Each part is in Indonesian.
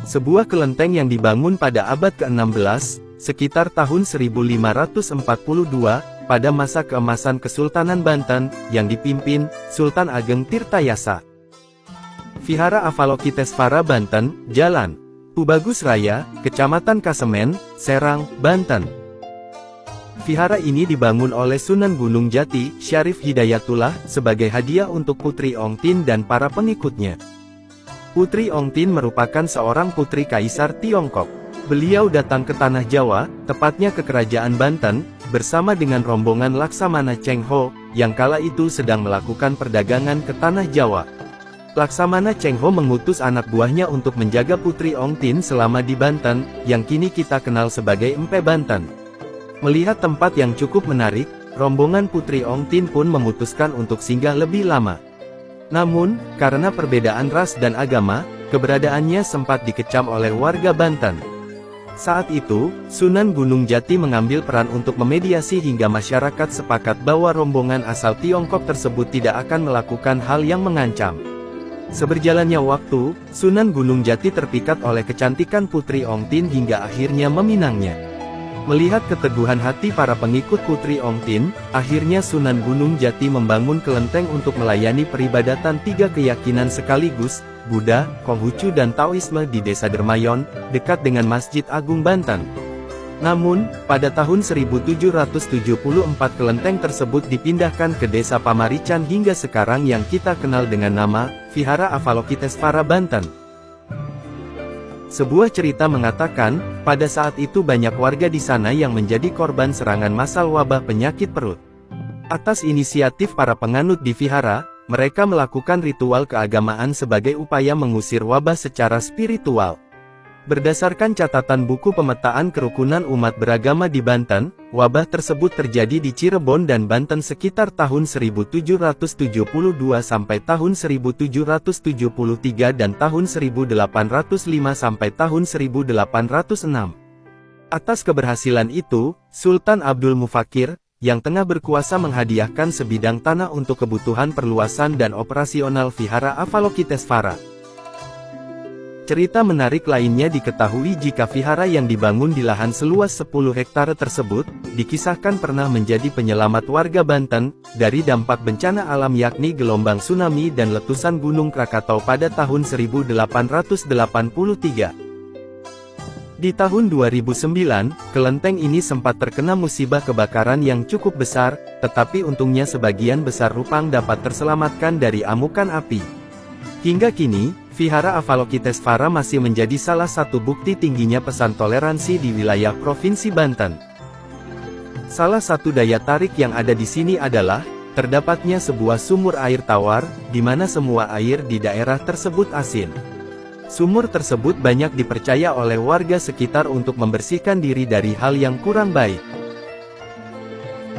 Sebuah kelenteng yang dibangun pada abad ke-16, sekitar tahun 1542, pada masa keemasan Kesultanan Banten, yang dipimpin Sultan Ageng Tirtayasa. Vihara Avalokitesvara Banten, Jalan Tubagus Raya, Kecamatan Kasemen, Serang, Banten. Vihara ini dibangun oleh Sunan Gunung Jati, Syarif Hidayatullah, sebagai hadiah untuk Putri Ongtin dan para pengikutnya. Putri Ongtin merupakan seorang putri Kaisar Tiongkok. Beliau datang ke Tanah Jawa, tepatnya ke Kerajaan Banten, bersama dengan rombongan Laksamana Cheng Ho, yang kala itu sedang melakukan perdagangan ke Tanah Jawa. Laksamana Cheng Ho mengutus anak buahnya untuk menjaga Putri Ongtin selama di Banten, yang kini kita kenal sebagai Empe Banten. Melihat tempat yang cukup menarik, rombongan Putri Ongtin pun memutuskan untuk singgah lebih lama. Namun, karena perbedaan ras dan agama, keberadaannya sempat dikecam oleh warga Banten. Saat itu, Sunan Gunung Jati mengambil peran untuk memediasi hingga masyarakat sepakat bahwa rombongan asal Tiongkok tersebut tidak akan melakukan hal yang mengancam. Seberjalannya waktu, Sunan Gunung Jati terpikat oleh kecantikan Putri Ongtin hingga akhirnya meminangnya. Melihat keteguhan hati para pengikut Putri Ongtin, akhirnya Sunan Gunung Jati membangun kelenteng untuk melayani peribadatan tiga keyakinan sekaligus, Buddha, Konghucu dan Taoisme di Desa Dermayon, dekat dengan Masjid Agung Banten. Namun, pada tahun 1774 kelenteng tersebut dipindahkan ke Desa Pamarican hingga sekarang yang kita kenal dengan nama Vihara Avalokitesvara Banten. Sebuah cerita mengatakan, pada saat itu banyak warga di sana yang menjadi korban serangan massal wabah penyakit perut. Atas inisiatif para penganut di vihara, mereka melakukan ritual keagamaan sebagai upaya mengusir wabah secara spiritual. Berdasarkan catatan buku pemetaan kerukunan umat beragama di Banten, wabah tersebut terjadi di Cirebon dan Banten sekitar tahun 1772 sampai tahun 1773 dan tahun 1805 sampai tahun 1806. Atas keberhasilan itu, Sultan Abdul Mufakir, yang tengah berkuasa menghadiahkan sebidang tanah untuk kebutuhan perluasan dan operasional Vihara Avalokitesvara. Cerita menarik lainnya diketahui jika vihara yang dibangun di lahan seluas 10 hektare tersebut, dikisahkan pernah menjadi penyelamat warga Banten, dari dampak bencana alam yakni gelombang tsunami dan letusan Gunung Krakatau pada tahun 1883. Di tahun 2009, kelenteng ini sempat terkena musibah kebakaran yang cukup besar, tetapi untungnya sebagian besar rupang dapat terselamatkan dari amukan api. Hingga kini, Vihara Avalokitesvara masih menjadi salah satu bukti tingginya pesan toleransi di wilayah Provinsi Banten. Salah satu daya tarik yang ada di sini adalah, terdapatnya sebuah sumur air tawar, di mana semua air di daerah tersebut asin. Sumur tersebut banyak dipercaya oleh warga sekitar untuk membersihkan diri dari hal yang kurang baik.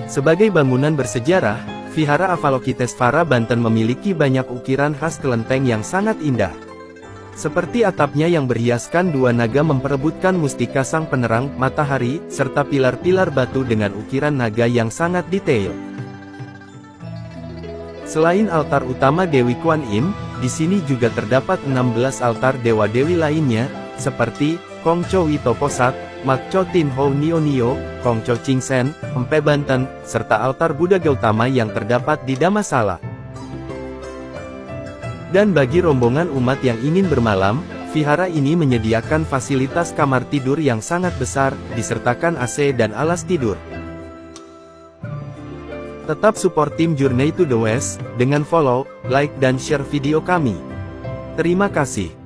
Sebagai bangunan bersejarah, Vihara Avalokitesvara Banten memiliki banyak ukiran khas kelenteng yang sangat indah. Seperti atapnya yang berhiaskan dua naga memperebutkan mustika sang penerang matahari, serta pilar-pilar batu dengan ukiran naga yang sangat detail. Selain altar utama Dewi Kuan Im, di sini juga terdapat 16 altar dewa-dewi lainnya, seperti Kongco Witoposat, Makco Tin Ho Nio Nio, Kongco Chingsen, Empe Banten, serta altar Buddha Gautama yang terdapat di Damasala. Dan bagi rombongan umat yang ingin bermalam, vihara ini menyediakan fasilitas kamar tidur yang sangat besar, disertakan AC dan alas tidur. Tetap support tim Journey to the West, dengan follow, like dan share video kami. Terima kasih.